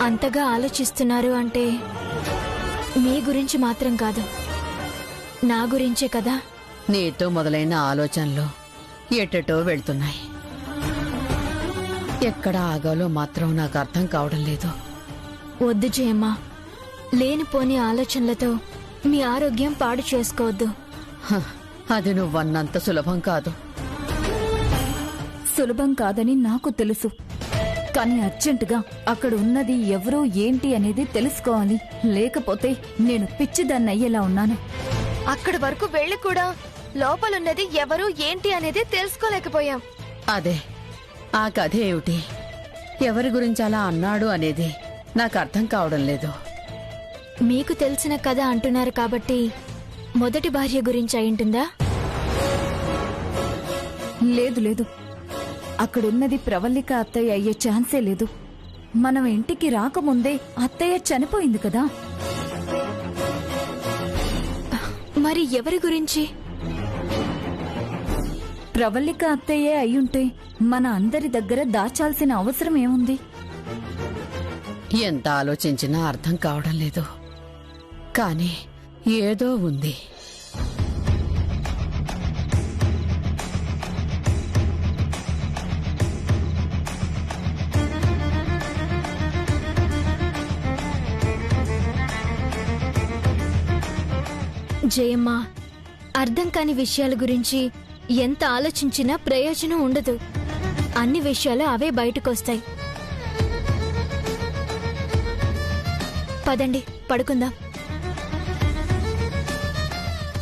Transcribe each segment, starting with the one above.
అంతగా ఆలోచిస్తున్నారు అంటే మీ గురించి మాత్రం కాదు, నా గురించే కదా. నీతో మొదలైన ఆలోచనలు ఎటెటో వెళ్తున్నాయి. ఎక్కడ ఆగాలో మాత్రం నాకు అర్థం కావడం లేదు. వద్దు జయమ్మా, లేనిపోని ఆలోచనలతో మీ ఆరోగ్యం పాడు చేసుకోవద్దు. అది నువ్వన్నంత సులభం కాదు. సులభం కాదని నాకు తెలుసు, కానీ అర్జెంటుగా అక్కడ ఉన్నది ఎవరో ఏంటి అనేది తెలుసుకోవాలి. లేకపోతే నేను పిచ్చిదాన్నయ్యేలా ఉన్నాను. అక్కడి వరకు వెళ్ళి కూడా లోపలున్నది ఎవరు ఏంటి అనేది తెలుసుకోలేకపోయాం. అదే ఆ కథ ఏమిటి, ఎవరి గురించి అలా అన్నాడు అనేది నాకు అర్థం కావడం లేదు. మీకు తెలిసిన కథ అంటున్నారు కాబట్టి మొదటి భార్య గురించి అయింటుందా? లేదు లేదు, అక్కడున్నది ప్రవల్లిక అత్తయ్య అయ్యే ఛాన్సే లేదు. మనం ఇంటికి రాకముందే అత్తయ్య చనిపోయింది కదా. మరి ఎవరి గురించి? ప్రవల్లిక అత్తయ్యే అయ్యుంటే మన అందరి దగ్గర దాచాల్సిన అవసరం ఏముంది? ఎంత ఆలోచించినా అర్థం కావడం లేదు, కానీ ఏదో ఉంది. జయమ్మా, అర్థం కాని విషయాల గురించి ఎంత ఆలోచించినా ప్రయోజనం ఉండదు. అన్ని విషయాలు అవే బయటకొస్తాయి. పదండి, పడుకుందాం.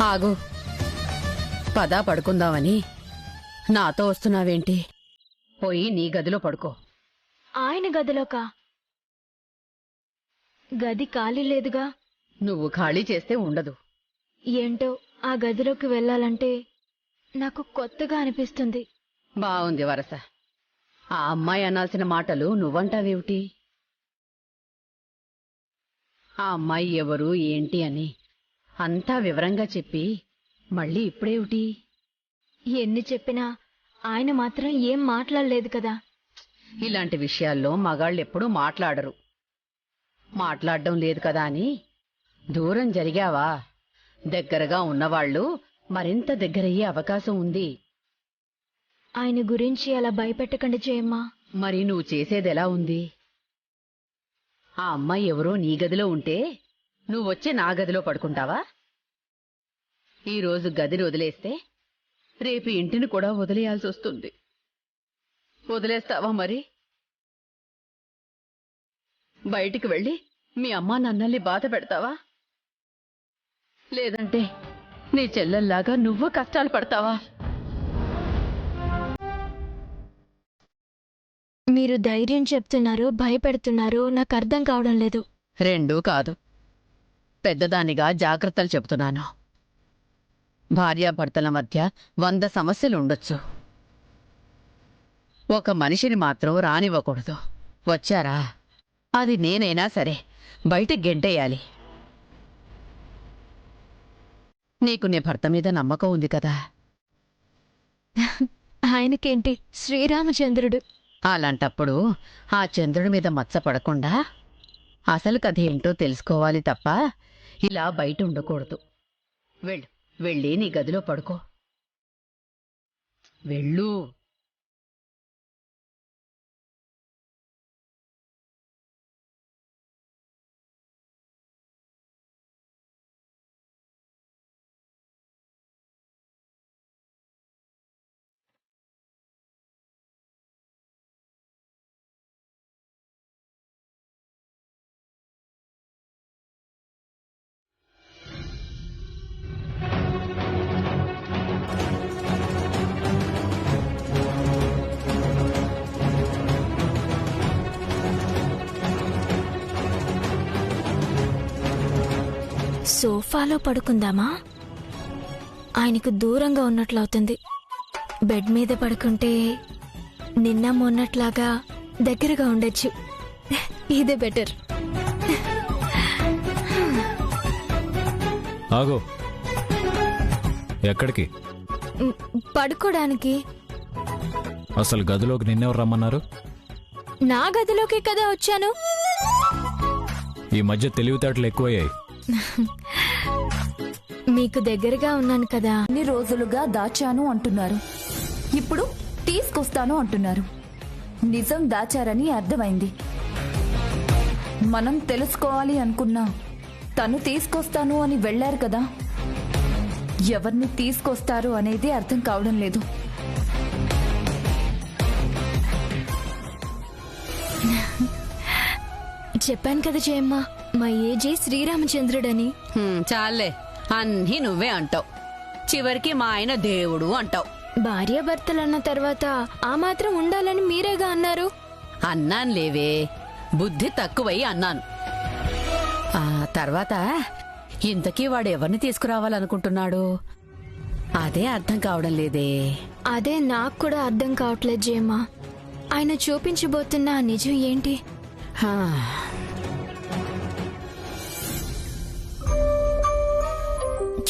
ఆగు, పదా పడుకుందామని నాతో వస్తున్నావేంటి? పోయి నీ గదిలో పడుకో. ఆయన గదిలోకా? గది ఖాళీ లేదుగా. నువ్వు ఖాళీ చేస్తే ఉండదు. ఏంటో ఆ గదిలోకి వెళ్ళాలంటే నాకు కొత్తగా అనిపిస్తుంది. బావుంది వరస. ఆ అమ్మాయి అనాల్సిన మాటలు నువ్వంటావేమిటి? ఆ అమ్మాయి ఎవరు ఏంటి అని అంతా వివరంగా చెప్పి మళ్ళీ ఇప్పుడేమిటి? ఎన్ని చెప్పినా ఆయన మాత్రం ఏం మాట్లాడలేదు కదా. ఇలాంటి విషయాల్లో మగాళ్ళెప్పుడూ మాట్లాడరు. మాట్లాడడం లేదు కదా అని దూరం జరిగావా, దగ్గరగా ఉన్నవాళ్లు మరింత దగ్గరయ్యే అవకాశం ఉంది. ఆయన గురించి అలా భయపెట్టకండి జయమ్మా. మరి నువ్వు చేసేదెలా ఉంది? ఆ అమ్మాయి ఎవరో నీ గదిలో ఉంటే నువ్వొచ్చి నా గదిలో పడుకుంటావా? ఈరోజు గదిని వదిలేస్తే రేపు ఇంటిని కూడా వదిలేయాల్సి వస్తుంది. వదిలేస్తావా మరి? బయటికి వెళ్ళి మీ అమ్మా నాన్నల్ని బాధ పెడతావా? లేదంటే నీ చెల్లెల్లాగా నువ్వు కష్టాలు పడతావా? మీరు ధైర్యం చెప్తున్నారు, భయపెడుతున్నారు, నాకు అర్థం కావడం లేదు. రెండూ కాదు, పెద్దదానిగా జాగ్రత్తలు చెబుతున్నాను. భార్యాభర్తల మధ్య 100 సమస్యలుండొచ్చు. ఒక మనిషిని మాత్రం రానివ్వకూడదు. వచ్చారా, అది నేనైనా సరే బయట గెంటేయాలి. నీకు నీ భర్త మీద నమ్మకం ఉంది కదా? ఆయనకేంటి, శ్రీరామచంద్రుడు. అలాంటప్పుడు ఆ చంద్రుడి మీద మచ్చపడకుండా అసలు కథ ఏంటో తెలుసుకోవాలి తప్ప ఇలా బయట ఉండకూడదు. వెళ్ళు, వెళ్ళి నీ గదిలో పడుకో. వెళ్ళు. సోఫాలో పడుకుందామా? ఆయనకు దూరంగా ఉన్నట్లవుతుంది. బెడ్ మీద పడుకుంటే నిన్న మొన్నట్లాగా దగ్గరగా ఉండొచ్చు. ఇదే బెటర్. ఆగో, ఎక్కడికి? పడుకోడానికి. అసలు గదిలోకి నిన్నెవరు రమ్మన్నారు? నా గదిలోకి కదా వచ్చాను. ఈ మధ్య తెలివితేటలు ఎక్కువయ్యాయి. మీకు దగ్గరగా ఉన్నాను కదా. అన్ని రోజులుగా దాచాను అంటున్నారు, ఇప్పుడు తీసుకొస్తాను అంటున్నారు. నిజం దాచారని అర్థమైంది. మనం తెలుసుకోవాలి అనుకున్నా తను తీసుకొస్తాను అని వెళ్లారు కదా, ఎవరిని తీసుకొస్తారు అనేది అర్థం కావడం లేదు. చెప్పాను కదా జయమ్మ, మా ఏజే శ్రీరామచంద్రుడని. చాలే, అన్నీ నువ్వే అంటావు. చివరికి మా ఆయన దేవుడు అంటావు. భార్యాభర్తలన్న తర్వాత ఆ మాత్రం ఉండాలని మీరేగా అన్నారు. అన్నాను లేవే, బుద్ధి తక్కువై అన్నాను. ఆ తర్వాత ఇంతకీ వాడు ఎవరిని తీసుకురావాలనుకుంటున్నాడు అదే అర్థం కావడం లేదే. అదే నాకు కూడా అర్థం కావట్లేదు జయమ్మ. ఆయన చూపించబోతున్న ఆ నిజం ఏంటి? హా,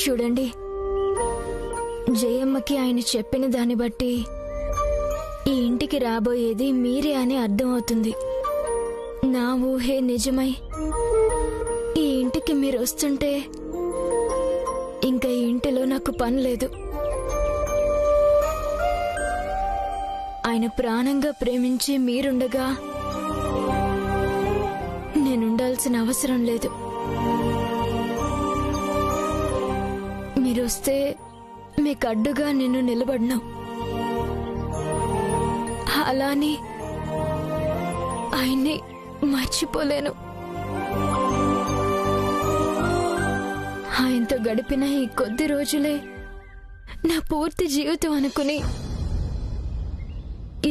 చూడండి, జయమ్మకి ఆయన చెప్పిన దాన్ని బట్టి ఈ ఇంటికి రాబోయేది మీరే అని అర్థమవుతుంది. నా ఊహే నిజమై ఈ ఇంటికి మీరు వస్తుంటే ఇంకా ఈ ఇంటిలో నాకు పని లేదు. ఆయన ప్రాణంగా ప్రేమించి మీరుండగా నేనుండాల్సిన అవసరం లేదు. మీరొస్తే మీకు అడ్డుగా నేను నిలబడను. అలానే ఆయన్ని మర్చిపోలేను. ఆయనతో గడిపిన ఈ కొద్ది రోజులే నా పూర్తి జీవితం అనుకుని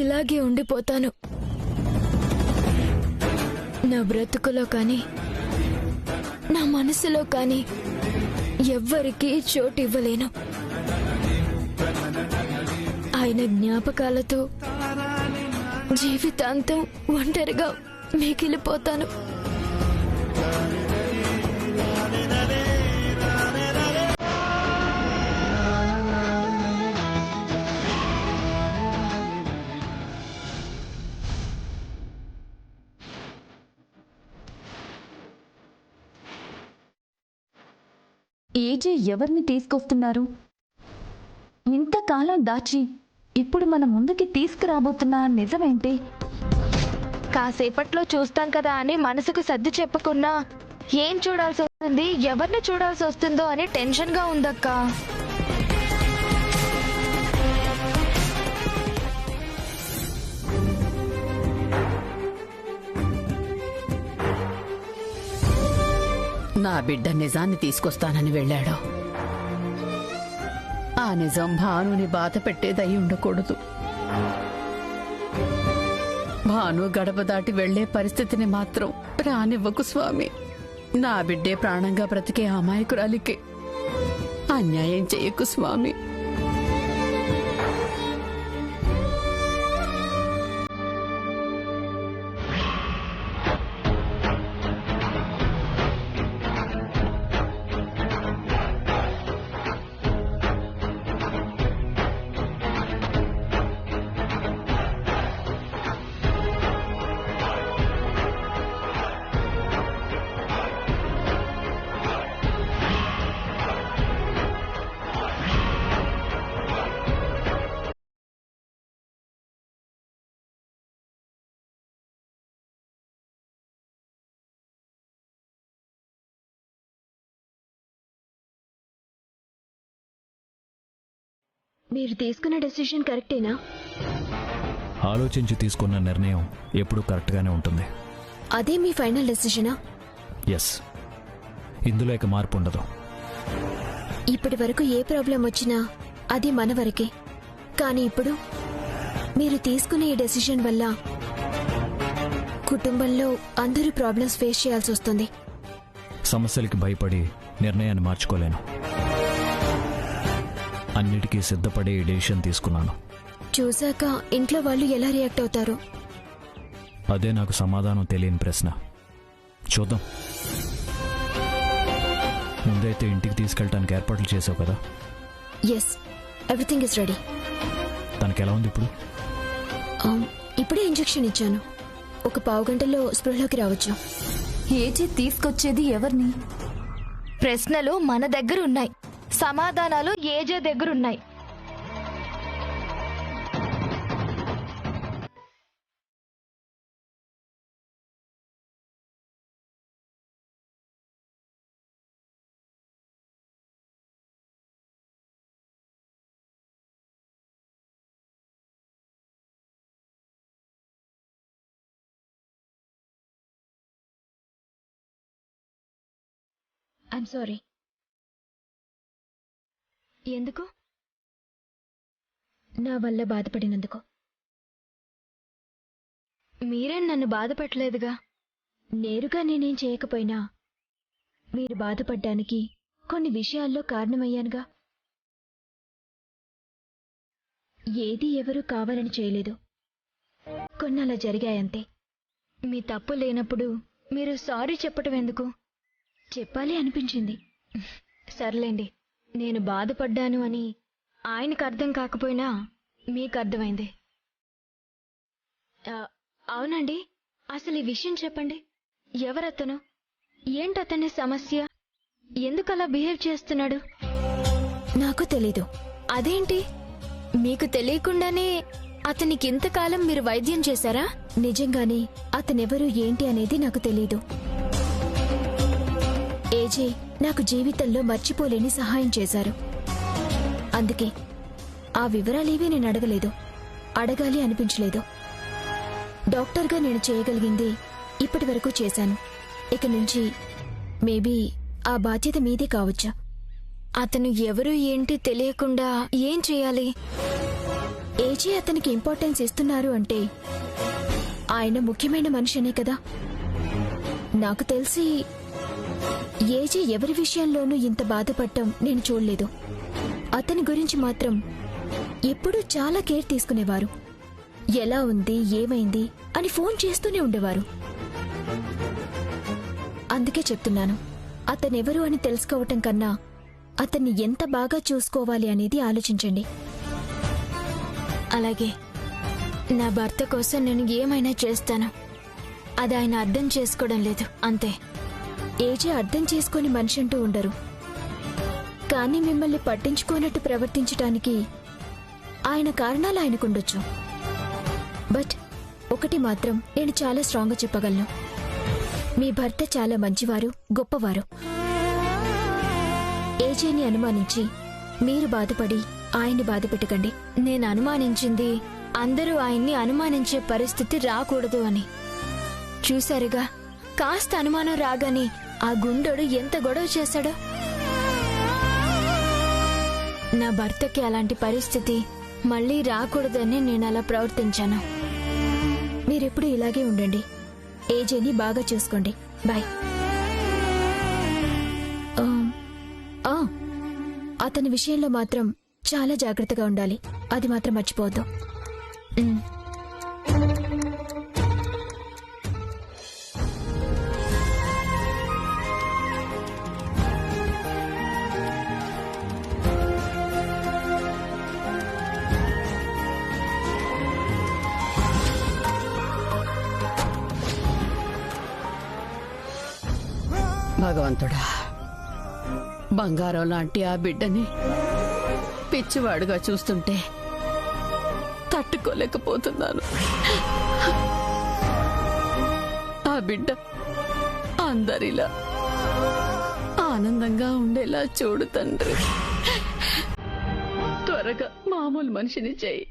ఇలాగే ఉండిపోతాను. నా బ్రతుకులో కానీ నా మనసులో కానీ ఎవ్వరికీ చోటు ఇవ్వలేను. ఆయన జ్ఞాపకాలతో జీవితాంతం ఒంటరిగా మిగిలిపోతాను. ఏజే ఎవరిని తీసుకొస్తున్నారు? ఇంతకాలం దాచి ఇప్పుడు మన ముందుకి తీసుకురాబోతున్న నిజమేంటి? కాసేపట్లో చూస్తాం కదా అని మనసుకు సర్ది చెప్పకున్నా ఏం చూడాల్సి వస్తుంది, ఎవరిని చూడాల్సి వస్తుందో అని టెన్షన్గా ఉందక్క. నా బిడ్డ నిజాన్ని తీసుకొస్తానని వెళ్ళాడు. ఆ నిజం భానుని బాధ పెట్టేదై ఉండకూడదు. భాను గడప దాటి వెళ్లే పరిస్థితిని మాత్రం రానివ్వకు స్వామి. నా బిడ్డే ప్రాణంగా బ్రతికే అమాయకురాలికి అన్యాయం చెయ్యకు స్వామి. మీరు తీసుకున్న డెసిషన్ కరెక్టేనా? ఆలోచించి తీసుకున్న నిర్ణయం ఎప్పుడూ కరెక్ట్గానే ఉంటుంది. అదే మీ ఫైనల్ డెసిషనా? ఎస్, ఇందులో ఇక మార్పు ఉండదు. ఇప్పటి వరకు ఏ ప్రాబ్లం వచ్చినా అది మన వరకే. కానీ ఇప్పుడు మీరు తీసుకున్న ఈ డెసిషన్ వల్ల కుటుంబంలో అందరూ ప్రాబ్లమ్స్ ఫేస్ చేయాల్సి వస్తుంది. సమస్యలకి భయపడి నిర్ణయాన్ని మార్చుకోలేను. అన్నిటికీ సిద్ధపడే ఈ డెసిషన్ తీసుకున్నాను. చూశాక ఇంట్లో వాళ్ళు ఎలా రియాక్ట్ అవుతారు? అదే నాకు సమాధానం తెలియని ప్రశ్న. చూద్దాం. ముందైతే ఇంటికి తీసుకెళ్ళటానికి ఏర్పాట్లు చేసావు కదా? Yes, everything is ready. తనకి ఎలా ఉంది ఇప్పుడు? ఇప్పుడే ఇంజెక్షన్ ఇచ్చాను. ఒక పావుగంటలో స్పృహలోకి రావచ్చు. ఏజీ తీసుకొచ్చేది ఎవరిని? ప్రశ్నలు మన దగ్గర ఉన్నాయి, సమాధానాలు ఏజే దగ్గరున్నాయి. I'm sorry. ఎందుకు? నా వల్ల బాధపడినందుకు. మీరేం నన్ను బాధపెట్టలేదుగా. నేరుగా నేనేం చేయకపోయినా మీరు బాధపడ్డానికి కొన్ని విషయాల్లో కారణమయ్యానుగా. ఏది ఎవరూ కావాలని చేయలేదు, కొన్ని అలా జరిగాయంతే. మీ తప్పు లేనప్పుడు మీరు సారీ చెప్పటం ఎందుకు? చెప్పాలి అనిపించింది. సర్లేండి, నేను బాధపడ్డాను అని ఆయనకు అర్థం కాకపోయినా మీకు అర్థమైంది. అవునండి, అసలు ఈ విషయం చెప్పండి. ఎవరతను? ఏంటతని సమస్య? ఎందుకలా బిహేవ్ చేస్తున్నాడు? నాకు తెలీదు. అదేంటి, మీకు తెలియకుండానే అతనికి ఇంతకాలం మీరు వైద్యం చేశారా? నిజంగానే అతనెవరు ఏంటి అనేది నాకు తెలీదు. ఏజే నాకు జీవితంలో మర్చిపోలేని సహాయం చేశారు. అందుకే ఆ వివరాలేవీ నేను అడగలేదు, అడగాలి అనిపించలేదు. డాక్టర్గా నేను చేయగలిగింది ఇప్పటి వరకు చేశాను. ఇక నుంచి మేబీ ఆ బాధ్యత మీదే కావచ్చు. అతను ఎవరు ఏంటి తెలియకుండా ఏం చేయాలి? ఏజే అతనికి ఇంపార్టెన్స్ ఇస్తున్నారు అంటే ఆయన ముఖ్యమైన మనిషినే కదా. నాకు తెలిసి ఏజే ఎవరి విషయంలోనూ ఇంత బాధపడటం నేను చూడలేదు. అతని గురించి మాత్రం ఎప్పుడూ చాలా కేర్ తీసుకునేవారు. ఎలా ఉంది, ఏమైంది అని ఫోన్ చేస్తూనే ఉండేవారు. అందుకే చెప్తున్నాను, అతనెవరు అని తెలుసుకోవటం కన్నా అతన్ని ఎంత బాగా చూసుకోవాలి అనేది ఆలోచించండి. అలాగే, నా భర్త కోసం నేను ఏమైనా చేస్తాను. అది ఆయన అర్థం చేసుకోవడం లేదు, అంతే. ఏజే అర్థం చేసుకుని మనిషి అంటూ ఉండరు, కానీ మిమ్మల్ని పట్టించుకోనట్టు ప్రవర్తించటానికి ఆయన కారణాలు ఆయనకుండొచ్చు. బట్ ఒకటి మాత్రం నేను చాలా స్ట్రాంగ్గా చెప్పగలను, మీ భర్త చాలా మంచివారు, గొప్పవారు. ఏజేని అనుమానించి మీరు బాధపడి ఆయన్ని బాధపెట్టకండి. నేను అనుమానించింది అందరూ ఆయన్ని అనుమానించే పరిస్థితి రాకూడదు అని. చూశారుగా, కాస్త అనుమానం రాగానే ఆ గుండోడు ఎంత గొడవ చేశాడో. నా భర్తకి అలాంటి పరిస్థితి మళ్ళీ రాకూడదని నేను అలా ప్రవర్తించాను. మీరెప్పుడు ఇలాగే ఉండండి. ఏజేని బాగా చూసుకోండి. బాయ్. అతని విషయంలో మాత్రం చాలా జాగ్రత్తగా ఉండాలి, అది మాత్రం మర్చిపోవద్దు. భగవంతుడా, బంగారం లాంటి ఆ బిడ్డని పిచ్చివాడుగా చూస్తుంటే తట్టుకోలేకపోతున్నాను. ఆ బిడ్డ అందరిలా ఆనందంగా ఉండేలా చూడు తండ్రి. త్వరగా మామూలు మనిషిని చెయ్యి.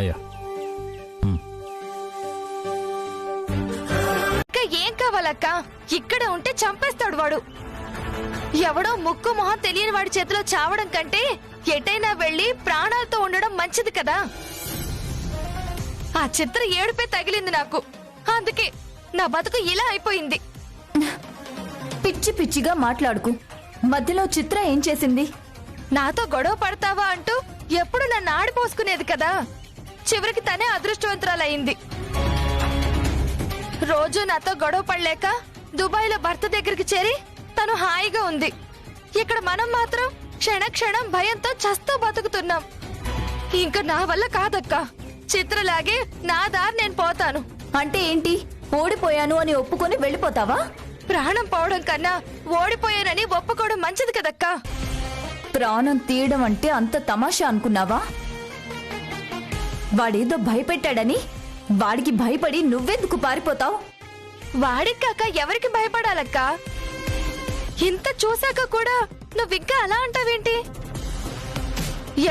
యా అక్క ఏం కావాలక్క? ఇక్కడ ఉంటే చంపేస్తాడు వాడు. ఎవడో ముక్కు మొహం తెలియని వాడి చేతిలో చావడం కంటే ఎటైనా వెళ్లి ప్రాణాలతో ఉండడం మంచిది కదా. ఆ చిత్ర ఏడుపే తగిలింది నాకు. అందుకే నా బతుకు ఇలా అయిపోయింది. పిచ్చి పిచ్చిగా మాట్లాడుకు. మధ్యలో చిత్ర ఏం చేసింది? నాతో గొడవ పడతావా అంటూ ఎప్పుడు నన్ను ఆడిపోసుకునేది కదా. చివరికి తనే అదృష్టవంతురాలయ్యింది. రోజు నాతో గొడవ పడలేక దుబాయ్లో భర్త దగ్గరికి చేరి తను హాయిగా ఉంది. ఇక్కడ మనం మాత్రం క్షణక్షణం భయంతో చస్తూ బతుకుతున్నాం. ఇంకా నా వల్ల కాదక్కా. చిత్రలాగే నా దారి నేను పోతాను. అంటే ఏంటి? ఓడిపోయాను అని ఒప్పుకొని వెళ్ళిపోతావా? ప్రాణం పోవడం కన్నా ఓడిపోయానని ఒప్పుకోవడం మంచిది కదక్కా. ప్రాణం తీయడం అంటే అంత తమాషా అనుకున్నావా? వాడేదో భయపెట్టాడని వాడికి భయపడి నువ్వెందుకు పారిపోతావు? వాడికి కాక ఎవరికి భయపడాలక్కా? ఇంత చూశాక కూడా నువ్వింకా అలా అంటావేంటి?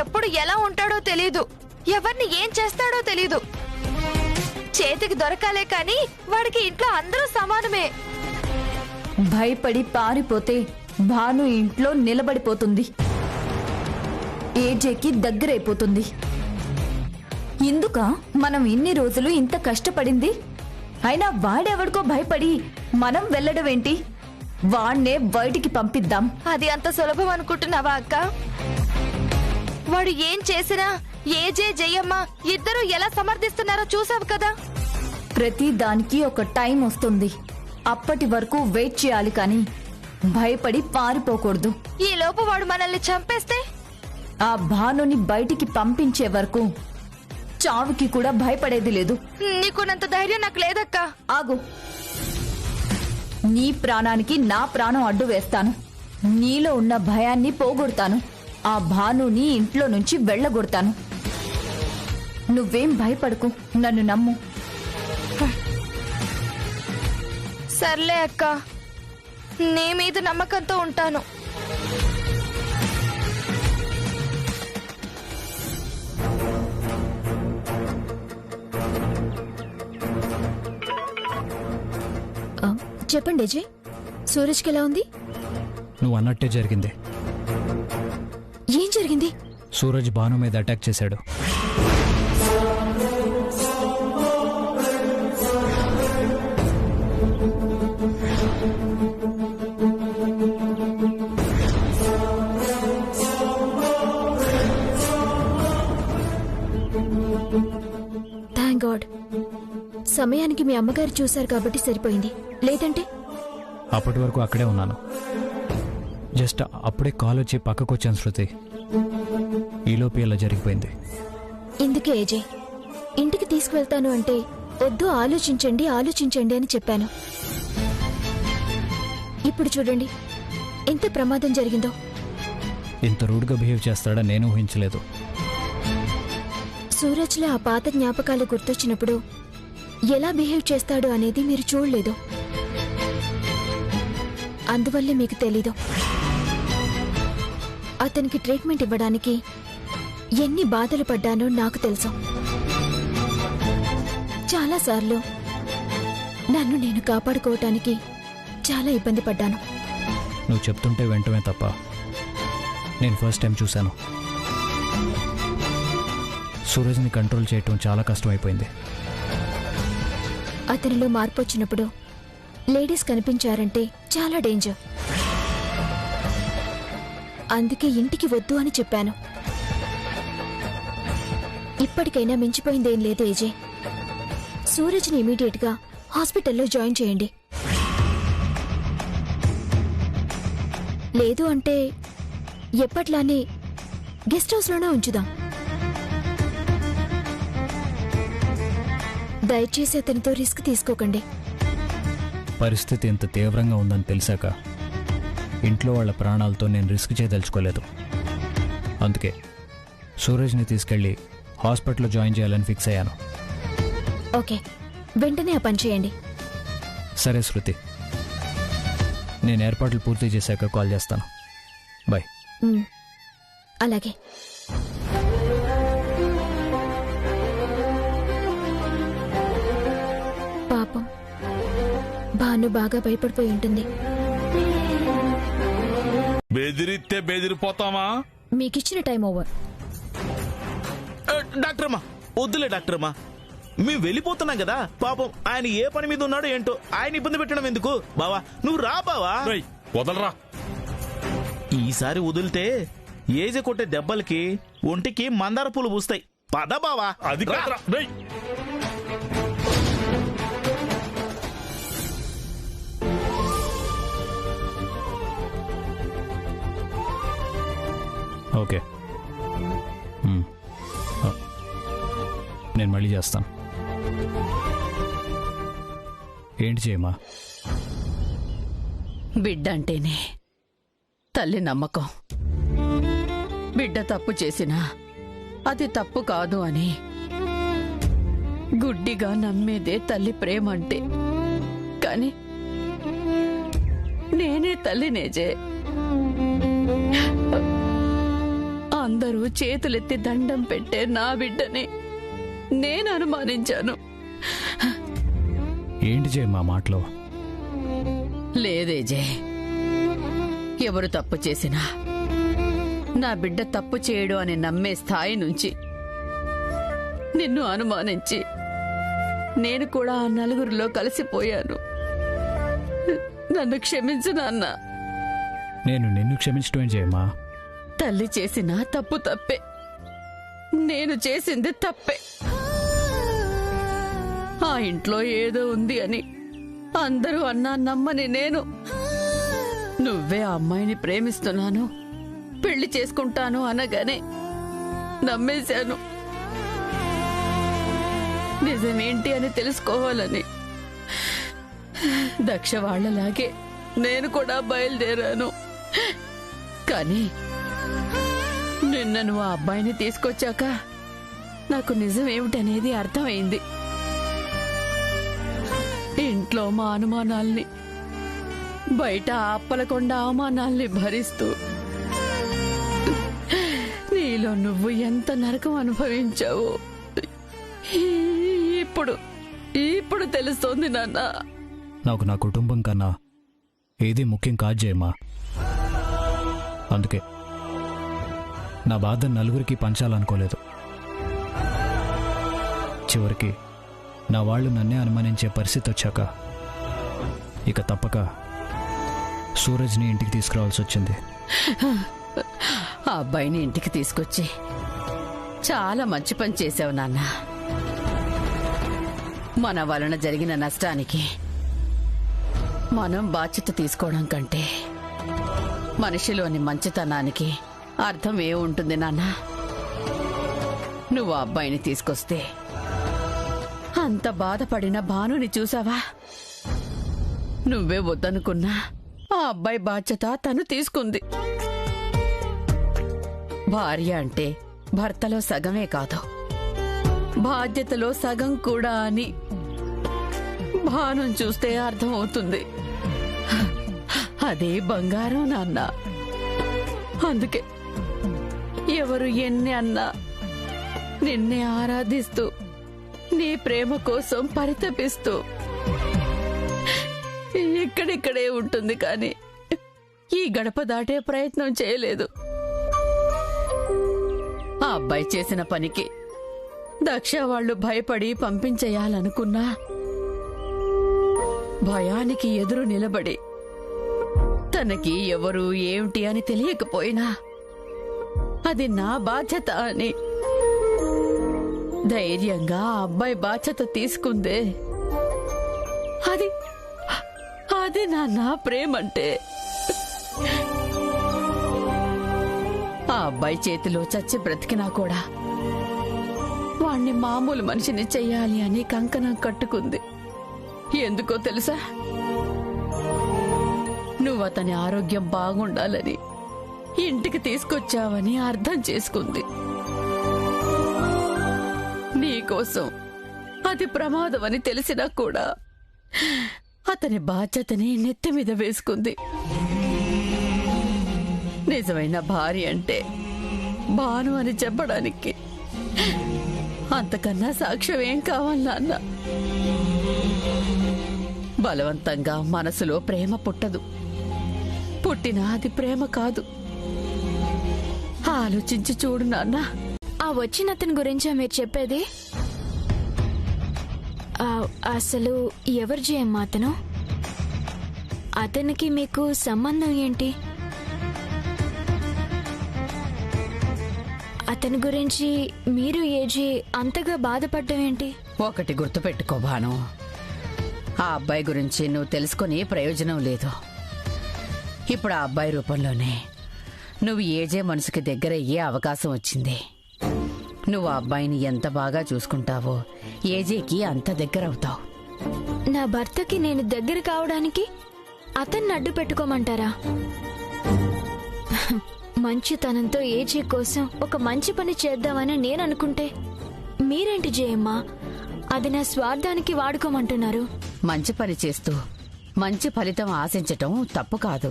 ఎప్పుడు ఎలా ఉంటాడో తెలీదు, ఎవరిని ఏం చేస్తాడో తెలీదు. చేతికి దొరకాలే కాని వాడికి ఇంట్లో అందరూ సమానమే. భయపడి పారిపోతే భాను ఇంట్లో నిలబడిపోతుంది, ఏజేకి దగ్గరైపోతుంది. ఇందుక మనం ఇన్ని రోజులు ఇంత కష్టపడింది? అయినా వాడెవడికో భయపడి మనం వెళ్ళడమేంటి? వాణ్ణే బయటికి పంపిద్దాం. అది అంత సులభం అనుకుంటున్నావా అక్క? వాడు ఏం చేసినా ఏజే జయమ్మ ఇద్దరూ ఎలా సమర్థిస్తున్నారో చూసావు కదా. ప్రతి దానికి ఒక టైం వస్తుంది. అప్పటి వరకు వెయిట్ చేయాలి కానీ భయపడి పారిపోకూడదు. ఈ లోపు వాడు మనల్ని చంపేస్తే? ఆ భానుని బయటికి పంపించే వరకు చావుకి కూడా భయపడేది లేదు. నీకున్నంత ధైర్యం నాకు లేదక్కా. ఆగు. నీ ప్రాణానికి నా ప్రాణం అడ్డు వేస్తాను. నీలో ఉన్న భయాన్ని పోగొడతాను. ఆ భానుని ఇంట్లో నుంచి వెళ్ళగొడతాను. నువ్వేం భయపడకు, నన్ను నమ్ము. సర్లే అక్క, నీ మీద నమ్మకంతో ఉంటాను. చెప్పండి అజయ్, సూరజ్కి ఎలా ఉంది? నువ్వు అన్నట్టే జరిగింది. ఏం జరిగింది? సూరజ్ భాను మీద అటాక్ చేశాడు. Thank God. సమయానికి మీ అమ్మగారు చూశారు కాబట్టి సరిపోయింది, లేదంటే అప్పటి వరకు అక్కడే ఉన్నాను. జస్ట్ అప్పుడే కాల్ వచ్చి పక్కకు వచ్చాను శృతి. ఈలోపు ఇలా జరిగిపోయింది. ఇందుకే అజయ్ ఇంటికి తీసుకువెళ్తాను అంటే వద్దు, ఆలోచించండి ఆలోచించండి అని చెప్పాను. ఇప్పుడు చూడండి ఎంత ప్రమాదం జరిగిందో. ఇంత రూడ్గా బిహేవ్ చేస్తాడని నేను ఊహించలేదు. సూరజ్లో ఆ పాత జ్ఞాపకాలు గుర్తొచ్చినప్పుడు ఎలా బిహేవ్ చేస్తాడు అనేది మీరు చూడలేదు, అందువల్లే మీకు తెలీదు. అతనికి ట్రీట్మెంట్ ఇవ్వడానికి ఎన్ని బాధలు పడ్డానో నాకు తెలుసు. చాలాసార్లు నన్ను నేను కాపాడుకోవటానికి చాలా ఇబ్బంది పడ్డాను. నువ్వు చెప్తుంటే వెంటనే తప్ప నేను ఫస్ట్ టైం చూశాను. సూరజ్ని కంట్రోల్ చేయటం చాలా కష్టమైపోయింది. అతనిలో మార్పు వచ్చినప్పుడు లేడీస్ కనిపించారంటే చాలా డేంజర్. అందుకే ఇంటికి వద్దు అని చెప్పాను. ఇప్పటికైనా మించిపోయిందేం లేదు ఏజే. సూరజ్ని ఇమీడియట్ గా హాస్పిటల్లో జాయిన్ చేయండి. లేదు అంటే ఎప్పట్లానే గెస్ట్ హౌస్లోనే ఉంచుదాం. దయచేసి అతనితో రిస్క్ తీసుకోకండి. పరిస్థితి ఎంత తీవ్రంగా ఉందని తెలిసాక ఇంట్లో వాళ్ళ ప్రాణాలతో నేను రిస్క్ చేయదలుచుకోలేదు. అందుకే సూరజ్ని తీసుకెళ్లి హాస్పిటల్లో జాయిన్ చేయాలని ఫిక్స్ అయ్యాను. ఓకే, వెంటనే ఆ పని చేయండి. సరే శృతి, నేను ఏర్పాట్లు పూర్తి చేశాక కాల్ చేస్తాను. బాయ్. అలాగే. భాను బాగా భయపడిపోయి ఉంటుంది. బెదిరిస్తే బెదిరిపోతామా? మీకిచ్చిన టైం ఓవర్. డాక్టర్ అమ్మా వద్దులే డాక్టర్ అమ్మా, మేము వెళ్ళిపోతున్నాం కదా. పాపం ఆయన ఏ పని మీద ఉన్నాడో ఏంటో, ఆయన ఇబ్బంది పెట్టడం ఎందుకు? బావా నువ్వు రా బావా. వదలరా. ఈసారి వదిలితే ఏజె కొట్టే దెబ్బలకి ఒంటికి మందార పూలు పూస్తాయి. పద బావా. అది కాదురా. రేయ్. ఓకే, నేను మళ్ళీ చేస్తాను. ఏంటి చేయమా? బిడ్డ అంటేనే తల్లి నమ్మకం. బిడ్డ తప్పు చేసినా అది తప్పు కాదు అని గుడ్డిగా నమ్మేదే తల్లి ప్రేమ అంటే. కాని నేనే తల్లినేజే. అందరూ చేతులెత్తి దండం పెట్టే నా బిడ్డని నేను అనుమానించాను. ఏంటి చేయమా మాటలో? లేదేజే, ఎవరు తప్పు చేసినా నా బిడ్డ తప్పు చేయడు అని నమ్మే స్థాయి నుంచి నిన్ను అనుమానించి నేను కూడా ఆ నలుగురిలో కలిసిపోయాను. నన్ను క్షమించు నాన్న. నేను నిన్ను క్షమించడం చేయమా? తల్లి చేసిన తప్పు తప్పే, నేను చేసింది తప్పే. ఆ ఇంట్లో ఏదో ఉంది అని అందరూ అన్నా నమ్మని నేను నువ్వే ఆ అమ్మాయిని ప్రేమిస్తున్నాను, పెళ్లి చేసుకుంటాను అనగానే నమ్మేశాను. నిజమేంటి అని తెలుసుకోవాలని దక్ష వాళ్లలాగే నేను కూడా బయలుదేరాను. కానీ నిన్న నువ్వు ఆ అబ్బాయిని తీసుకొచ్చాక నాకు నిజమేమిటనేది అర్థమైంది. ఇంట్లో మా అనుమానాల్ని, బయట అప్పలకొండ అవమానాల్ని భరిస్తూ నీలో నువ్వు ఎంత నరకం అనుభవించావో ఇప్పుడు తెలుస్తోంది నాన్న. నాకు నా కుటుంబం కన్నా ఏది ముఖ్యం కాదు జయమా. అందుకే నా బాధ నలుగురికి పంచాలనుకోలేదు. చివరికి నా వాళ్ళు నన్నే అనుమానించే పరిస్థితి వచ్చాక ఇక తప్పక సూరజ్ని ఇంటికి తీసుకురావాల్సి వచ్చింది. ఆ అబ్బాయిని ఇంటికి తీసుకొచ్చి చాలా మంచి పని చేశావు నాన్న. మన వలన జరిగిన నష్టానికి మనం బాధ్యత తీసుకోవడం కంటే మనిషిలోని మంచితనానికి అర్థం ఏముంటుంది నాన్న? నువ్వు ఆ అబ్బాయిని తీసుకొస్తే అంత బాధపడిన భానుని చూసావా? నువ్వే వద్దనుకున్నా ఆ అబ్బాయి బాధ్యత తను తీసుకుంది. భార్య అంటే భర్తలో సగమే కాదు, బాధ్యతలో సగం కూడా అని భానుని చూస్తే అర్థమవుతుంది. అదే బంగారం నాన్న. అందుకే ఎవరు ఎన్ని అన్నా నిన్నే ఆరాధిస్తూ నీ ప్రేమ కోసం పరితపిస్తూ ఇక్కడిక్కడే ఉంటుంది, కానీ ఈ గడప దాటే ప్రయత్నం చేయలేదు. ఆ అబ్బాయి చేసిన పనికి దక్ష వాళ్ళు భయపడి పంపించేయాలనుకున్నా భయానికి ఎదురు నిలబడి తనకి ఎవరు ఏమిటి అని తెలియకపోయినా అది నా బాధ్యత అని ధైర్యంగా ఆ అబ్బాయి బాధ్యత తీసుకుందే. అది నా ప్రేమంటే. ఆ అబ్బాయి చేతిలో చచ్చి బ్రతికినా కూడా వాణ్ణి మామూలు మనిషిని చెయ్యాలి అని కంకణం కట్టుకుంది. ఎందుకో తెలుసా? నువ్వు అతని ఆరోగ్యం బాగుండాలని ఇంటికి తీసుకొచ్చావని అర్థం చేసుకుంది. నీకోసం అది ప్రమాదమని తెలిసినా కూడా అతని బాధ్యతని నెత్తి మీద వేసుకుంది. నిజమైన భార్య అంటే భాను అని చెప్పడానికి అంతకన్నా సాక్ష్యం ఏం కావాలి నాన్న? బలవంతంగా మనసులో ప్రేమ పుట్టదు. పుట్టినా అది ప్రేమ కాదు. ఆలోచించి చూడు నాన్న. ఆ వచ్చిన అతని గురించా మీరు చెప్పేది? అసలు ఎవరు జయమ్మ అతను? అతనికి మీకు సంబంధం ఏంటి? అతని గురించి మీరు ఏజీ అంతగా బాధపడ్డం ఏంటి? ఒకటి గుర్తుపెట్టుకో భాను, ఆ అబ్బాయి గురించి నువ్వు తెలుసుకుని ప్రయోజనం లేదు. ఇప్పుడు ఆ అబ్బాయి రూపంలోనే నువ్వు ఏజే మనసుకి దగ్గర అయ్యే అవకాశం వచ్చింది. నువ్వు ఆ అబ్బాయిని ఎంత బాగా చూసుకుంటావో ఏజేకి అంత దగ్గర అవుతావు. నా భర్తకి నేను దగ్గర కావడానికి అతన్ని అడ్డు పెట్టుకోమంటారా? మంచితనంతో ఏజే కోసం ఒక మంచి పని చేద్దామని నేను అనుకుంటే మీరేంటి జయమ్మ అది నా స్వార్థానికి వాడుకోమంటున్నారు? మంచి పని చేస్తూ మంచి ఫలితం ఆశించటం తప్పు కాదు.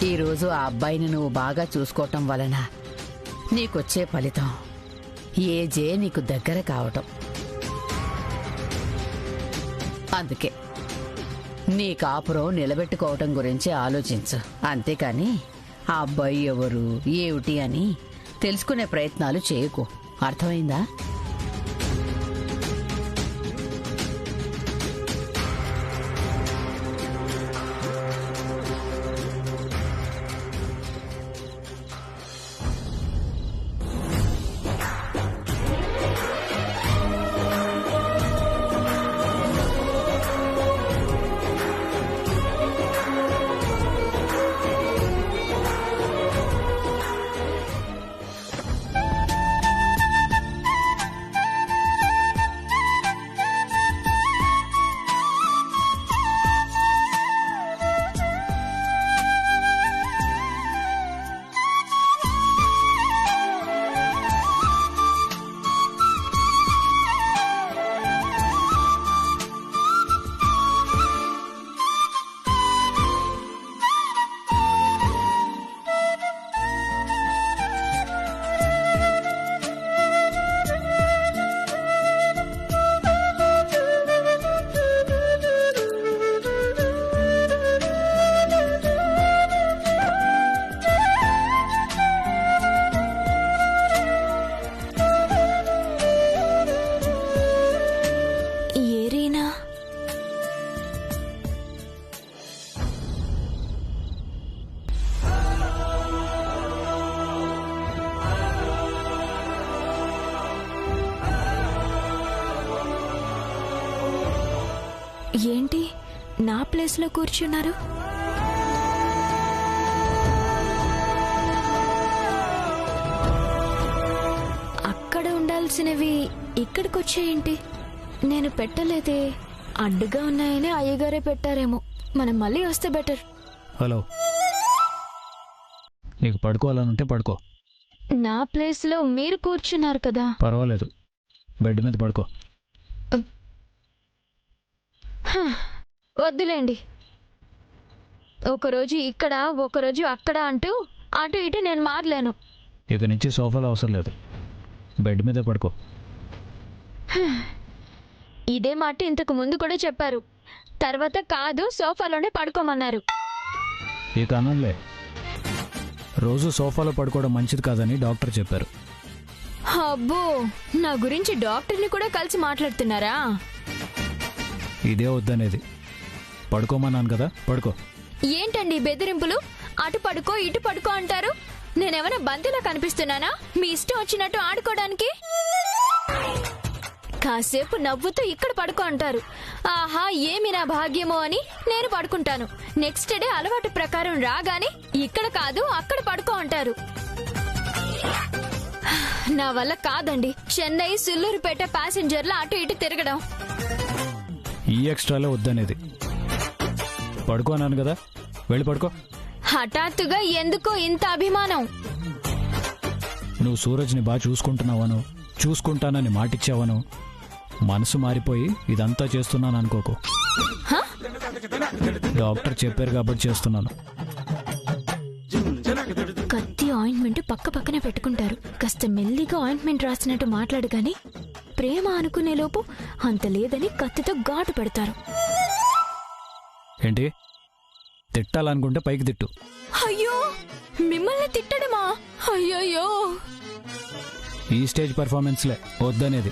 ఈరోజు ఆ అబ్బాయిని నువ్వు బాగా చూసుకోవటం వలన నీకొచ్చే ఫలితం ఏజే నీకు దగ్గర కావటం. అందుకే నీ కాపురం నిలబెట్టుకోవటం గురించి ఆలోచించు. అంతేకాని ఆ అబ్బాయి ఎవరు ఏమిటి అని తెలుసుకునే ప్రయత్నాలు చేయకు. అర్థమైందా? ఏంటి నా ప్లేస్లో కూర్చున్నారు? అక్కడ ఉండాల్సినవి ఇక్కడికొచ్చేయంటి? నేను పెట్టలేదే, అడ్డుగా ఉన్నాయని అయ్యగారే పెట్టారేమో. మనం మళ్ళీ వస్తే బెటర్. హలో, నీకు పడుకోవాలనుంటే పడుకో. నా ప్లేస్లో మీరు కూర్చున్నారు కదా. పర్వాలేదు, బెడ్ మీద పడుకో. వద్దులేండి, ఒకరోజు ఇక్కడ ఒకరోజు అక్కడ అంటూ అటు ఇటు నేను మారలేను. ఇక నుంచి సోఫాలో అవసరం లేదు, బెడ్ మీద పడుకో. ఇదే మాట ఇంతకు ముందు కూడా చెప్పారు, తర్వాత కాదు సోఫాలోనే పడుకోమన్నారు. ఇక అనంలే, రోజు సోఫాలో పడుకోవడం మంచిది కాదని డాక్టర్ చెప్పారు. అబ్బో, నా గురించి డాక్టర్ని కూడా కలిసి మాట్లాడుతున్నారా? ఇదే వద్దనేది. పడుకోమన్నాను కదా, పడుకో. ఏంటండి బెదిరింపులు? అటు పడుకో ఇటు పడుకో అంటారు. నేనేమైనా బంతిలా కనిపిస్తున్నానా మీ ఇష్టం వచ్చినట్టు ఆడుకోవడానికి? కాసేపు నవ్వుతూ ఇక్కడ పడుకో అంటారు. ఆహా, ఏమి నా భాగ్యమో అని నేను పడుకుంటాను. నెక్స్ట్ డే అలవాటు ప్రకారం రాగానే ఇక్కడ కాదు అక్కడ పడుకో అంటారు. నా వల్ల కాదండి చెన్నై సుల్లూరుపేట ప్యాసింజర్ల అటు ఇటు తిరగడం. ఈ ఎక్స్ట్రాలో వద్దనేది. పడుకో అన్నాను కదా, వెళ్ళి పడుకో. హఠాత్తుగా ఎందుకో ఇంత అభిమానం? నువ్వు సూరజ్ని బాగా చూసుకుంటున్నావను, చూసుకుంటానని మాటిచ్చావను, మనసు మారిపోయి ఇదంతా చేస్తున్నాను అనుకోకు. డాక్టర్ చెప్పారు కాబట్టి చేస్తున్నాను. కత్తి ఆయింట్మెంట్ పక్క పక్కనే పెట్టుకుంటారు. కాస్త మెల్లిగా ఆయింట్మెంట్ రాసినట్టు మాట్లాడు గాని ప్రేమ అనుకునే లోపు అంత లేదని కత్తితో ఘాటు పెడతారు. ఏంటి తిట్టాలనుకుంటే పైకి తిట్టు. అయ్యో మిమ్మల్ని తిట్టడమా? అయ్యయ్యో. ఈ స్టేజ్ పర్ఫార్మెన్స్లే వద్దనేది.